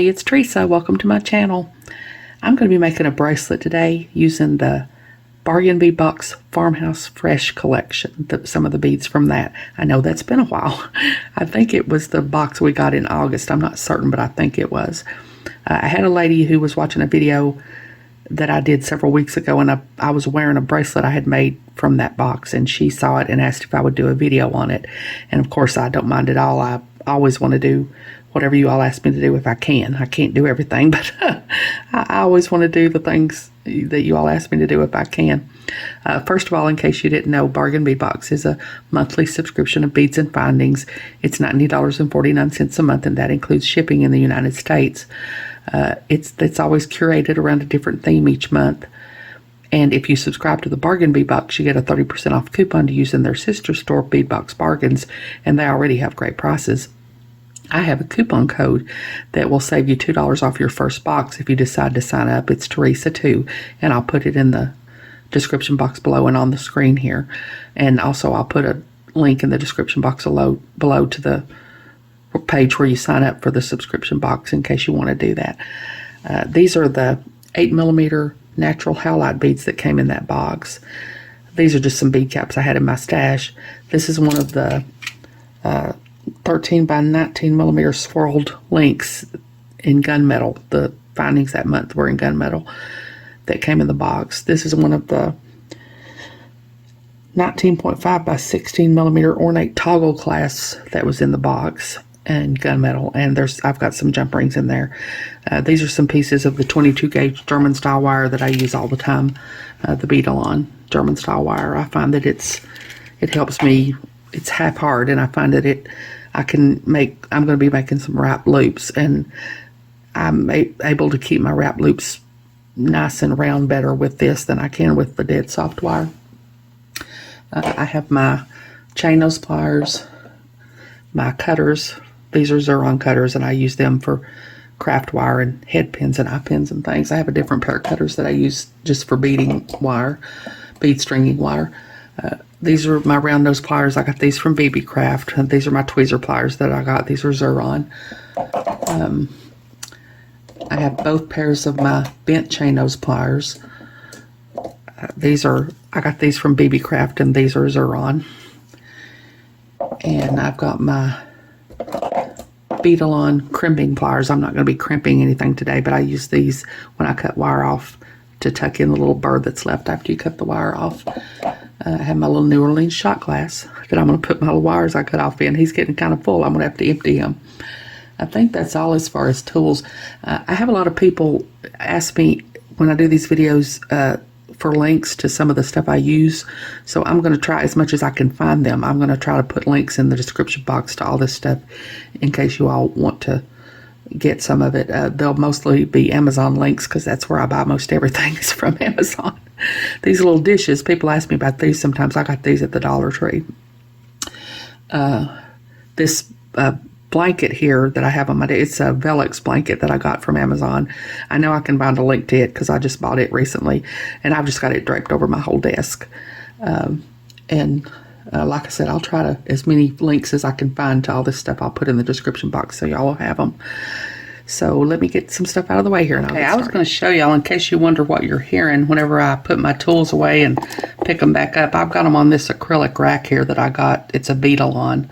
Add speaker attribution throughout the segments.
Speaker 1: it's Teresa. Welcome to my channel. I'm going to be making a bracelet today using the Bargain Bead Box Farmhouse Fresh collection, some of the beads from that. I know that's been a while. I think it was the box we got in August. I'm not certain, but I think it was. I had a lady who was watching a video that I did several weeks ago, and I was wearing a bracelet I had made from that box, and she saw it and asked if I would do a video on it. And of course, I don't mind at all. I always want to do whatever you all ask me to do if I can. I can't do everything, but I always want to do the things that you all ask me to do if I can. First of all, in case you didn't know, Bargain Bead Box is a monthly subscription of beads and findings. It's $90.49 a month, and that includes shipping in the United States. It's always curated around a different theme each month. And if you subscribe to the Bargain Bead Box, you get a 30% off coupon to use in their sister store, Bead Box Bargains, and they already have great prices. I have a coupon code that will save you $2 off your first box if you decide to sign up. It's Teresa2, and I'll put it in the description box below and on the screen here. And also I'll put a link in the description box below to the page where you sign up for the subscription box in case you want to do that. These are the 8mm natural halide beads that came in that box. These are just some bead caps I had in my stash. This is one of the 13 by 19mm swirled links in gunmetal. The findings that month were in gunmetal that came in the box. This is one of the 19.5 by 16mm ornate toggle clasps that was in the box and gunmetal, and I've got some jump rings in there. These are some pieces of the 22 gauge German style wire that I use all the time, the Bead-A-Lon German style wire. I find that it helps me. It's half hard, and I find that I'm going to be making some wrap loops, and I'm able to keep my wrap loops nice and round better with this than I can with the dead soft wire. I have my chain nose pliers, my cutters. These are Xuron cutters, and I use them for craft wire and head pins and eye pins and things. I have a different pair of cutters that I use just for beading wire, bead stringing wire. These are my round nose pliers. I got these from BB Craft. And these are my tweezer pliers that I got. These are Xuron. I have both pairs of my bent chain nose pliers. I got these from BB Craft, and these are Xuron. And I've got my Bead-A-Lon crimping pliers. I'm not going to be crimping anything today, but I use these when I cut wire off to tuck in the little burr that's left after you cut the wire off. I have my little New Orleans shot glass that I'm going to put my little wires I cut off in. He's getting kind of full. I'm going to have to empty him. I think that's all as far as tools. I have a lot of people ask me when I do these videos for links to some of the stuff I use. So I'm going to try as much as I can find them. I'm going to try to put links in the description box to all this stuff in case you all want to get some of it. They'll mostly be Amazon links because that's where I buy most everything is from Amazon. These little dishes, people ask me about these sometimes. I got these at the Dollar Tree. This blanket here that I have on my desk, it's a Velux blanket that I got from Amazon. I know I can find a link to it because I just bought it recently, and I've just got it draped over my whole desk. Like I said, I'll try to, as many links as I can find to all this stuff, I'll put in the description box so y'all will have them. So let me get some stuff out of the way here. And I was going to show y'all, in case you wonder what you're hearing whenever I put my tools away and pick them back up. I've got them on this acrylic rack here that I got. It's a Bead-A-Lon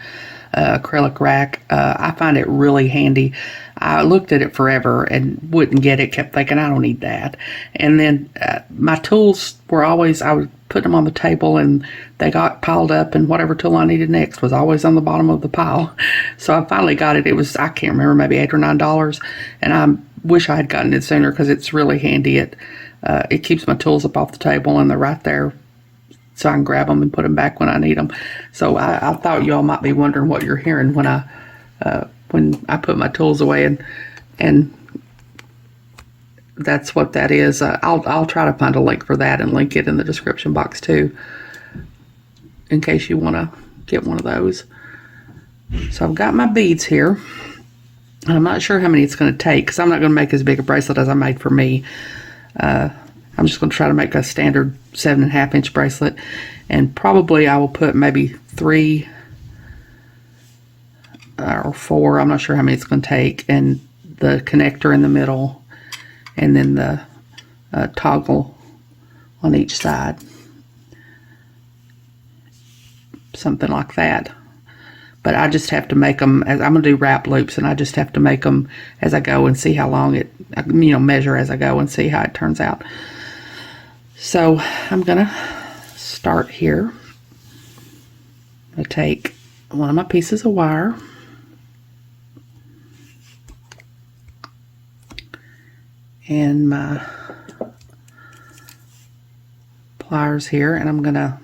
Speaker 1: acrylic rack. I find it really handy. I looked at it forever and wouldn't get it, kept thinking I don't need that. And then my tools were always, I would put them on the table and they got piled up, and whatever tool I needed next was always on the bottom of the pile. So I finally got it. It was, I can't remember, maybe $8 or $9, and I wish I had gotten it sooner because it's really handy. It keeps my tools up off the table and they're right there, so I can grab them and put them back when I need them. So I thought you all might be wondering what you're hearing when I put my tools away, and that's what that is. I'll try to find a link for that and link it in the description box too, in case you want to get one of those. So I've got my beads here. And I'm not sure how many it's going to take because I'm not going to make as big a bracelet as I made for me. I'm just going to try to make a standard 7.5 inch bracelet, and probably I will put maybe 3 or 4. I'm not sure how many it's going to take, and the connector in the middle, and then the toggle on each side. Something like that. But I just have to make them, as I'm going to do wrap loops, and I just have to make them as I go and see how long it, measure as I go and see how it turns out. So I'm going to start here. I'm going to take one of my pieces of wire, and my pliers here, and I'm going to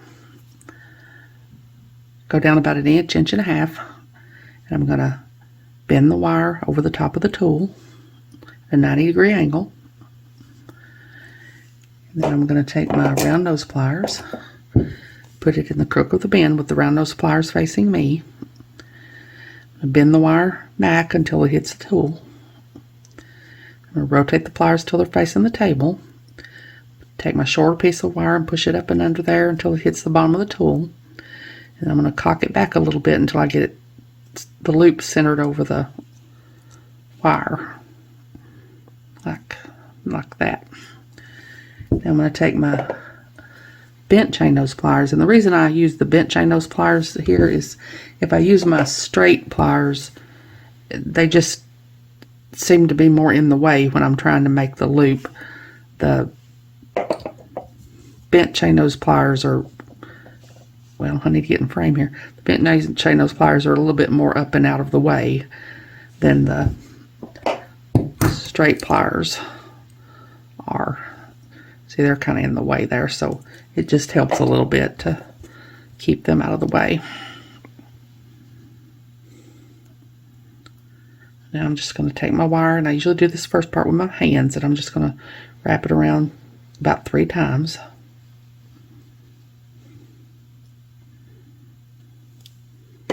Speaker 1: go down about an inch, inch and a half, and I'm going to bend the wire over the top of the tool at a 90-degree angle. And then I'm going to take my round nose pliers, put it in the crook of the bend with the round nose pliers facing me. Bend the wire back until it hits the tool. I'm going to rotate the pliers till they're facing the table. Take my shorter piece of wire and push it up and under there until it hits the bottom of the tool. And I'm going to cock it back a little bit until I get the loop centered over the wire, like that. Then I'm going to take my bent chain nose pliers, and the reason I use the bent chain nose pliers here is if I use my straight pliers, they just seem to be more in the way when I'm trying to make the loop. The bent chain nose pliers are, well, I need to get in frame here. The bent chain nose pliers are a little bit more up and out of the way than the straight pliers are. See, they're kind of in the way there, so it just helps a little bit to keep them out of the way. Now I'm just going to take my wire, and I usually do this first part with my hands, and I'm just going to wrap it around about 3 times.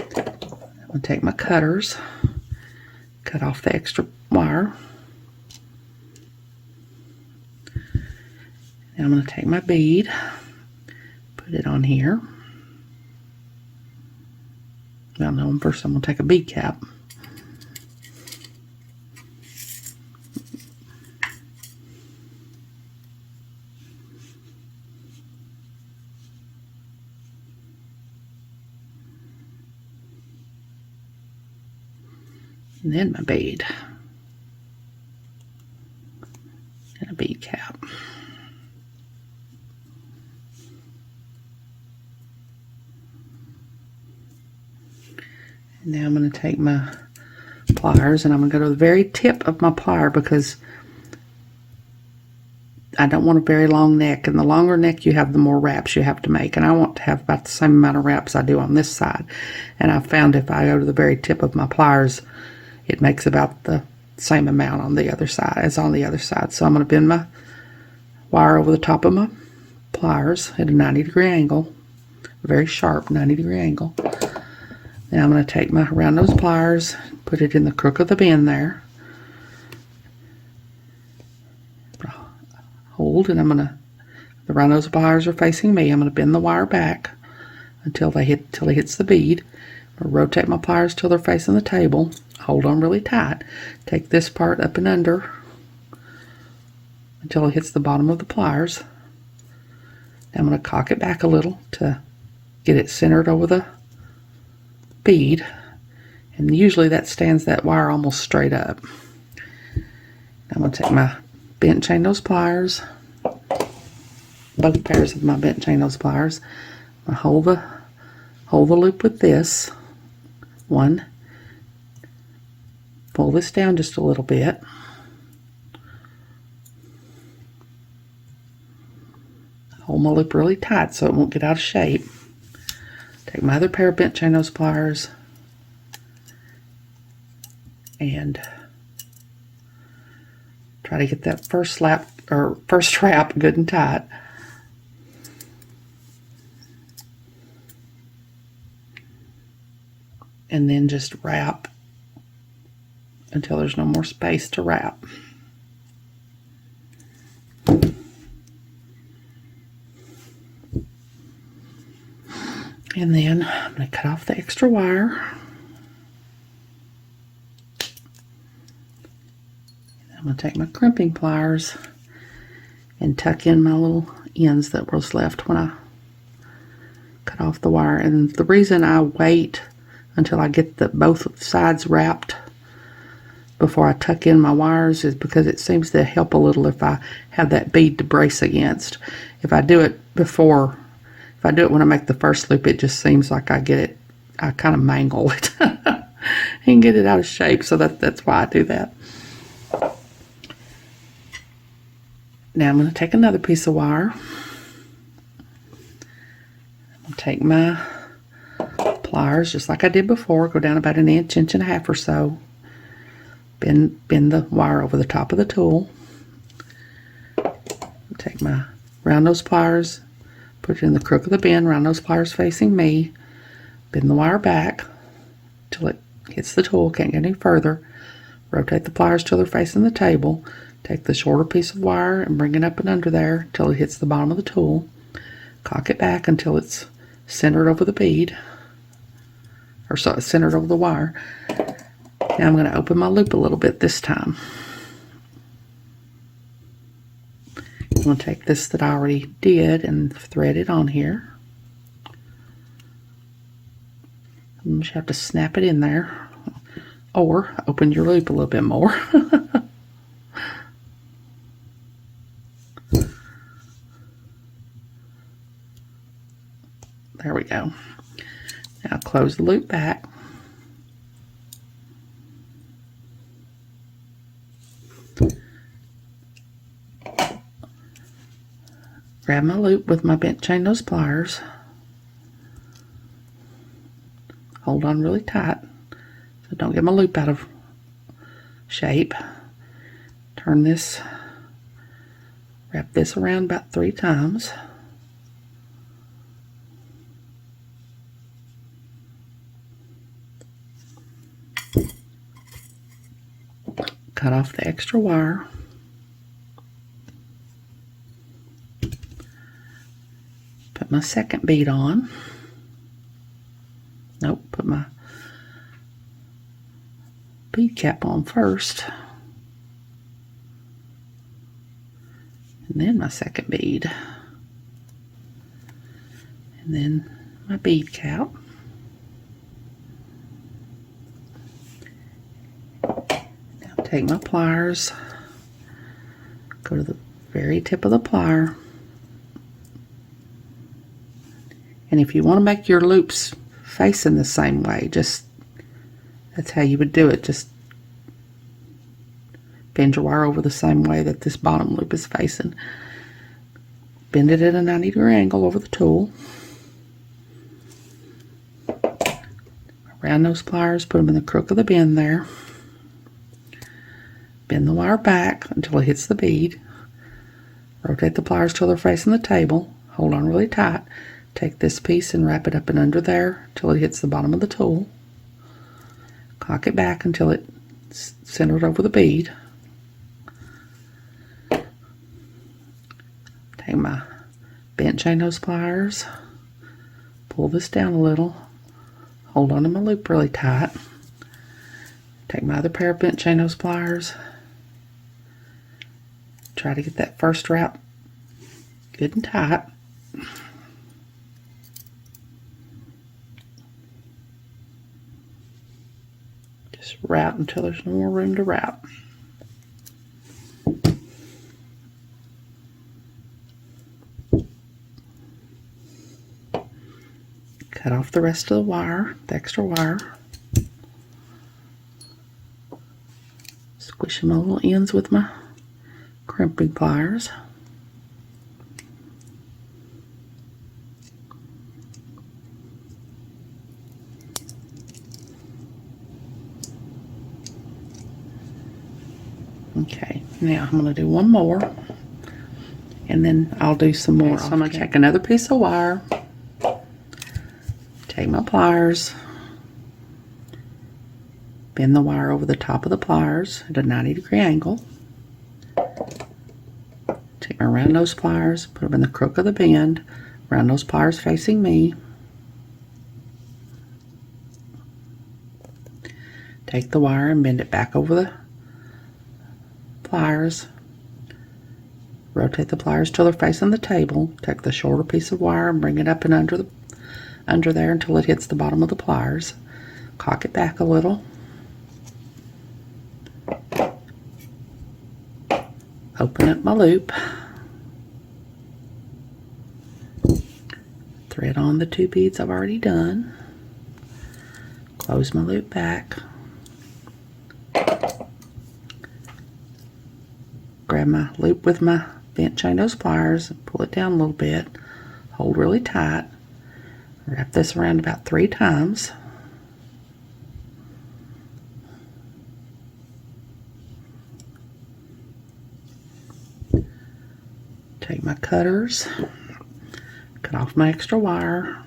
Speaker 1: I'm going to take my cutters, cut off the extra wire. Now I'm going to take my bead, put it on here. Well, no, first I'm going to take a bead cap. And then my bead. And a bead cap. And now I'm going to take my pliers, and I'm going to go to the very tip of my plier because I don't want a very long neck, and the longer neck you have, the more wraps you have to make, and I want to have about the same amount of wraps I do on this side. And I found if I go to the very tip of my pliers, it makes about the same amount on the other side as on the other side. So I'm going to bend my wire over the top of my pliers at a 90-degree angle, a very sharp 90-degree angle. Now I'm going to take my round nose pliers, put it in the crook of the bend there, hold, and I'm going to, the round nose pliers are facing me. I'm going to bend the wire back until it hits the bead. I'm going to rotate my pliers till they're facing the table. Hold on really tight. Take this part up and under until it hits the bottom of the pliers. Now I'm going to cock it back a little to get it centered over the bead, and usually that stands that wire almost straight up. I'm going to take my bent chain nose pliers, both pairs of my bent chain nose pliers. I'm going to hold the loop with this one. Pull this down just a little bit. Hold my loop really tight so it won't get out of shape. Take my other pair of bent chain nose pliers and try to get that first wrap good and tight. And then just wrap until there's no more space to wrap. And then I'm going to cut off the extra wire. I'm going to take my crimping pliers and tuck in my little ends that was left when I cut off the wire. And the reason I wait until I get both sides wrapped before I tuck in my wires is because it seems to help a little if I have that bead to brace against. If I do it when I make the first loop, it just seems like I kind of mangle it and get it out of shape. So that's why I do that. Now I'm going to take another piece of wire. I'm going to take my pliers, just like I did before, go down about an inch, inch and a half or so. Bend the wire over the top of the tool. Take my round nose pliers, put it in the crook of the bend, round nose pliers facing me. Bend the wire back till it hits the tool, can't get any further. Rotate the pliers till they're facing the table. Take the shorter piece of wire and bring it up and under there till it hits the bottom of the tool. Cock it back until it's centered over the bead, or so it's centered over the wire. Now I'm going to open my loop a little bit this time. I'm going to take this that I already did and thread it on here. You just have to snap it in there, or open your loop a little bit more. There we go. Now close the loop back. Grab my loop with my bent chain nose pliers. Hold on really tight so don't get my loop out of shape. Turn this, wrap this around about 3 times. Cut off the extra wire. Put my second bead on. Nope, put my bead cap on first. And then my second bead. And then my bead cap. Now take my pliers, go to the very tip of the plier. And if you want to make your loops facing the same way, that's how you would do it. Just bend your wire over the same way that this bottom loop is facing. Bend it at a 90-degree angle over the tool. Round those pliers, put them in the crook of the bend there. Bend the wire back until it hits the bead. Rotate the pliers till they're facing the table. Hold on really tight. Take this piece and wrap it up and under there till it hits the bottom of the tool. Cock it back until it's centered over the bead. Take my bent chain nose pliers, pull this down a little, hold on to my loop really tight. Take my other pair of bent chain nose pliers, try to get that first wrap good and tight. Just wrap until there's no more room to wrap. Cut off the rest of the wire, the extra wire. Squish my little ends with my crimping pliers. Okay, now I'm going to do one more, and then I'll do some more. So I'm going to take another piece of wire, take my pliers, bend the wire over the top of the pliers at a 90-degree angle. Take my round nose pliers, put them in the crook of the bend, round nose pliers facing me. Take the wire and bend it back over the pliers, rotate the pliers till they're facing the table, take the shorter piece of wire and bring it up and under there until it hits the bottom of the pliers, cock it back a little, open up my loop, thread on the 2 beads I've already done, close my loop back, grab my loop with my bent chain nose pliers, pull it down a little bit, hold really tight, wrap this around about 3 times. Take my cutters, cut off my extra wire,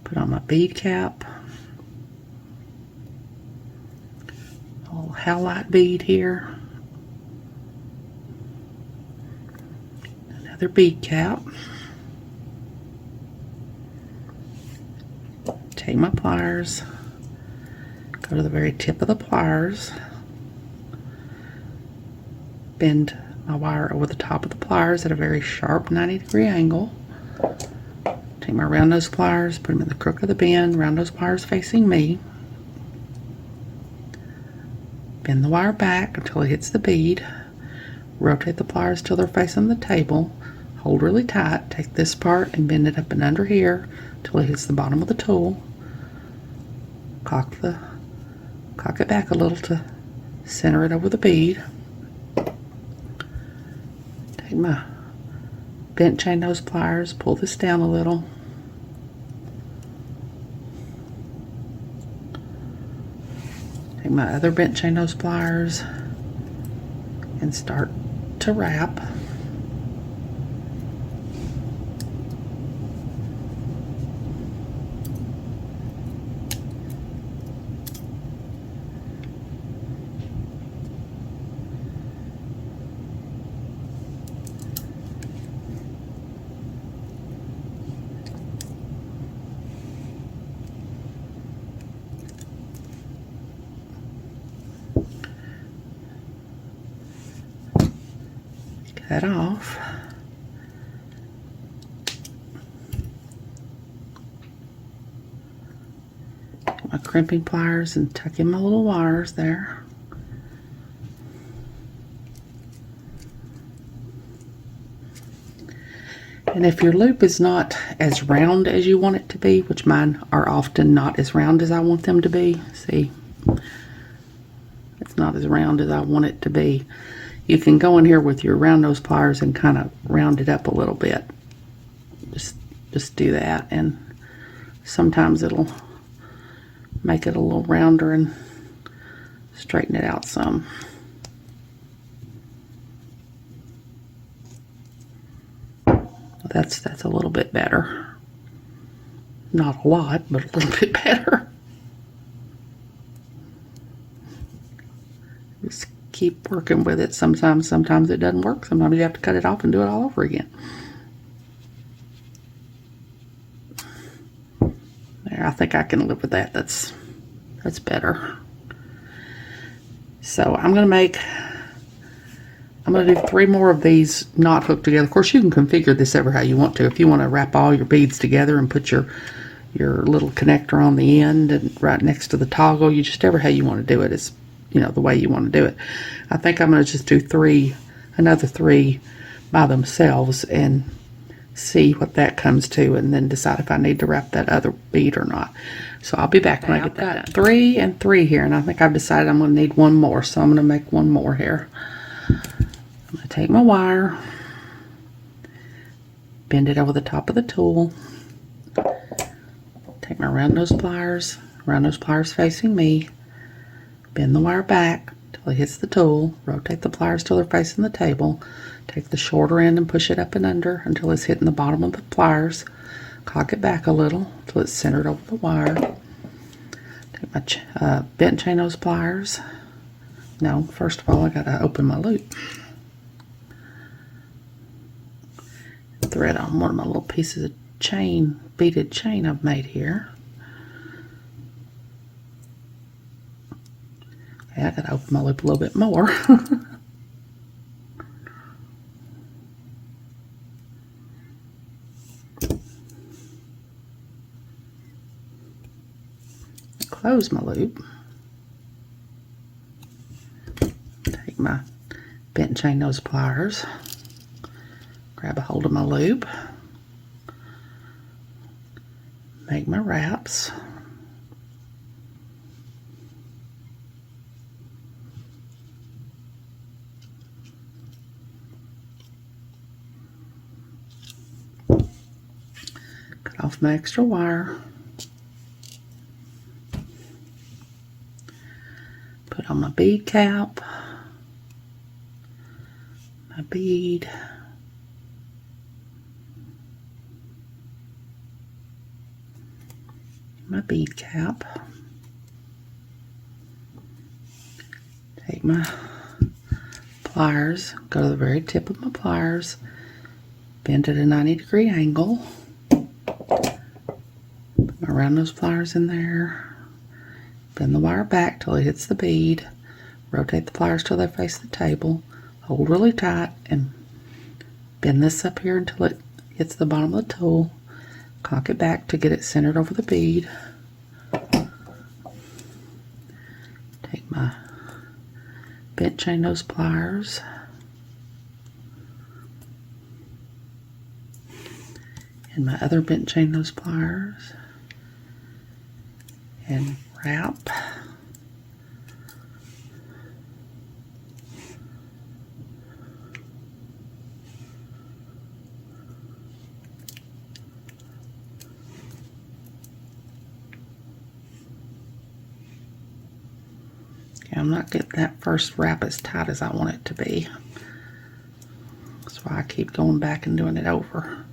Speaker 1: put on my bead cap, a little halite bead here, another bead cap, take my pliers, go to the very tip of the pliers, bend my wire over the top of the pliers at a very sharp 90-degree angle. Take my round nose pliers, put them in the crook of the bend, round nose pliers facing me. Bend the wire back until it hits the bead. Rotate the pliers till they're facing the table. Hold really tight. Take this part and bend it up and under here until it hits the bottom of the tool. Cock it back a little to center it over the bead. Take my bent chain nose pliers, pull this down a little. Take my other bent chain nose pliers and start to wrap. Cut off. Get my crimping pliers and tuck in my little wires there. And if your loop is not as round as you want it to be, which mine are often not as round as I want them to be, see, it's not as round as I want it to be. You can go in here with your round nose pliers and kind of round it up a little bit. Just do that, and sometimes it'll make it a little rounder and straighten it out some. That's a little bit better. Not a lot, but a little bit better. Just keep working with it. Sometimes it doesn't work. Sometimes you have to cut it off and do it all over again. There, I think I can live with that. That's better. So I'm gonna do 3 more of these not hooked together. Of course, you can configure this ever how you want to. If you want to wrap all your beads together and put your little connector on the end and right next to the toggle, you just ever how you want to do it. It's, you know, the way you want to do it. I think I'm going to just do another 3 by themselves and see what that comes to, and then decide if I need to wrap that other bead or not. So I'll be back when I get that done. 3 and 3 here, and I think I've decided I'm going to need 1 more, so I'm going to make 1 more here. I'm going to take my wire, bend it over the top of the tool, take my round nose pliers facing me, bend the wire back till it hits the tool, rotate the pliers till they're facing the table, take the shorter end and push it up and under until it's hitting the bottom of the pliers, cock it back a little till it's centered over the wire, take my bent chain nose pliers. No, first of all I gotta open my loop. Thread on one of my little pieces of chain, beaded chain I've made here. I gotta open my loop a little bit more. Close my loop. Take my bent chain nose pliers, grab a hold of my loop, make my wraps. Cut off my extra wire. Put on my bead cap, my bead, my bead cap. Take my pliers, go to the very tip of my pliers, bend at a 90-degree angle, put my round nose pliers in there, bend the wire back till it hits the bead, rotate the pliers till they face the table, hold really tight, and bend this up here until it hits the bottom of the tool, cock it back to get it centered over the bead. Take my bent chain nose pliers, and my other bent chain nose pliers, and wrap. Okay, I'm not getting that first wrap as tight as I want it to be. That's why I keep going back and doing it over.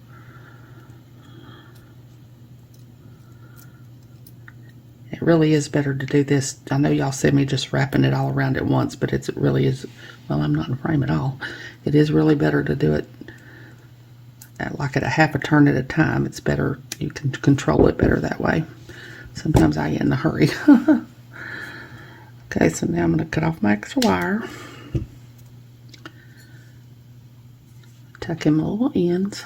Speaker 1: It really is better to do this. I know y'all see me just wrapping it all around at once, but it really is, well, I'm not in frame at all. It is really better to do it like at a half a turn at a time. It's better, you can control it better that way. Sometimes I get in a hurry. Okay, so now I'm going to cut off my extra wire. Tuck in my little ends.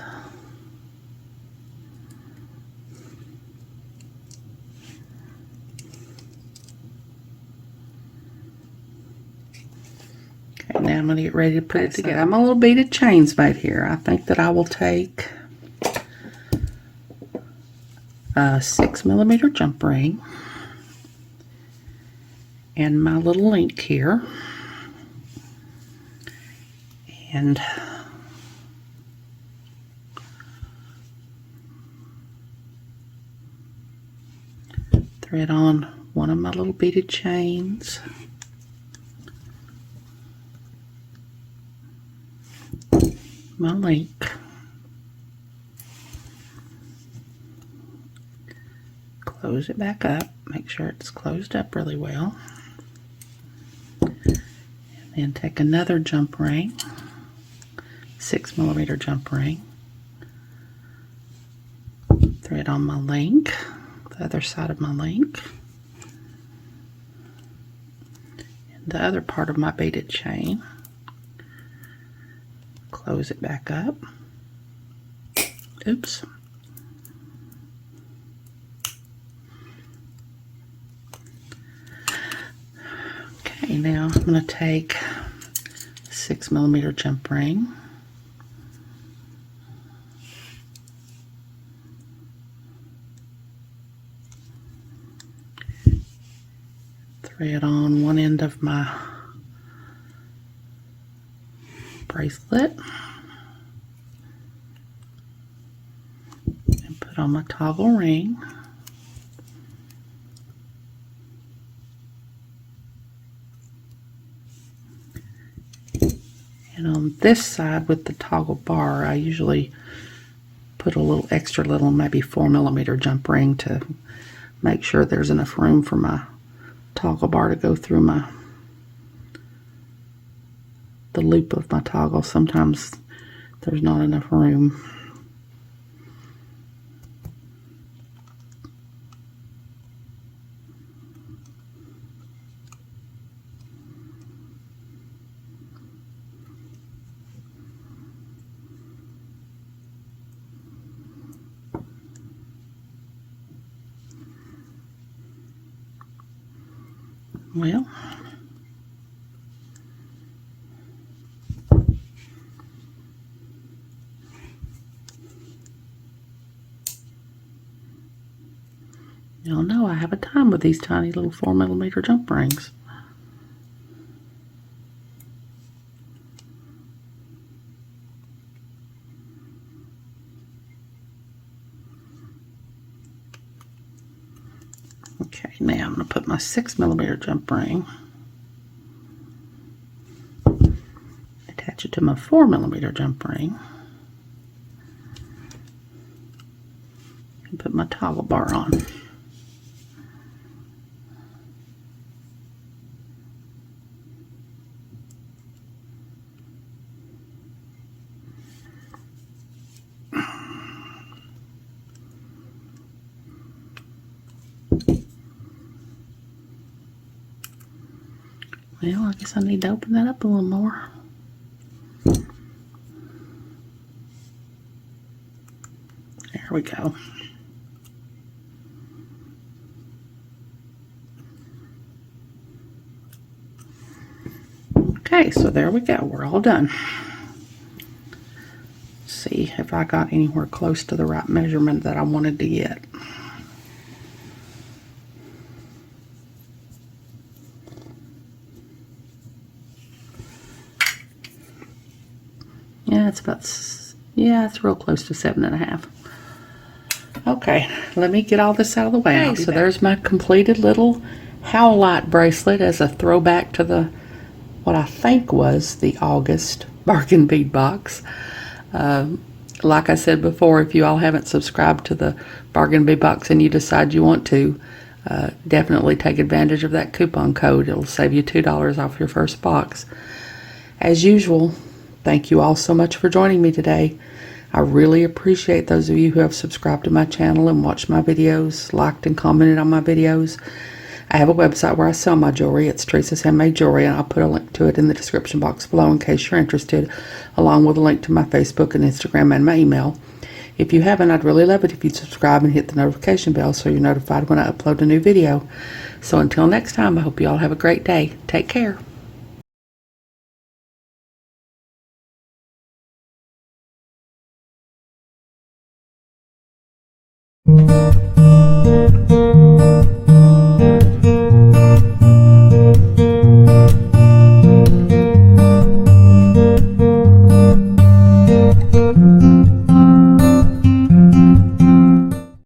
Speaker 1: Okay, now I'm going to get ready to put it together. I'm a little beaded chains made here. I think that I will take a 6mm jump ring and my little link here, and thread on one of my little beaded chains, my link, close it back up, make sure it's closed up really well, and then take another jump ring, 6mm jump ring, thread on my link, the other side of my link, and the other part of my beaded chain, close it back up. Oops. Okay, now I'm going to take a 6mm jump ring, thread on one end of my bracelet, and put on my toggle ring. And on this side with the toggle bar, I usually put a little extra little, maybe 4mm jump ring to make sure there's enough room for my toggle bar to go through the loop of my toggle. Sometimes there's not enough room. Well, y'all know I have a time with these tiny little 4mm jump rings. Okay, now I'm going to put my 6mm jump ring, attach it to my 4mm jump ring, and put my toggle bar on. Well, I guess I need to open that up a little more. There we go. Okay, so there we go. We're all done. Let's see if I got anywhere close to the right measurement that I wanted to get. Yeah, it's real close to 7.5. Okay, let me get all this out of the way. Okay, so there's my completed little howlite bracelet as a throwback to what I think was the August bargain bead box. Like I said before, if you all haven't subscribed to the bargain bead box and you decide you want to, definitely take advantage of that coupon code. It'll save you $2 off your first box. As usual, thank you all so much for joining me today. I really appreciate those of you who have subscribed to my channel and watched my videos, liked and commented on my videos. I have a website where I sell my jewelry. It's Teresa's Handmade Jewelry, and I'll put a link to it in the description box below in case you're interested, along with a link to my Facebook and Instagram and my email. If you haven't, I'd really love it if you'd subscribe and hit the notification bell so you're notified when I upload a new video. So until next time, I hope you all have a great day. Take care.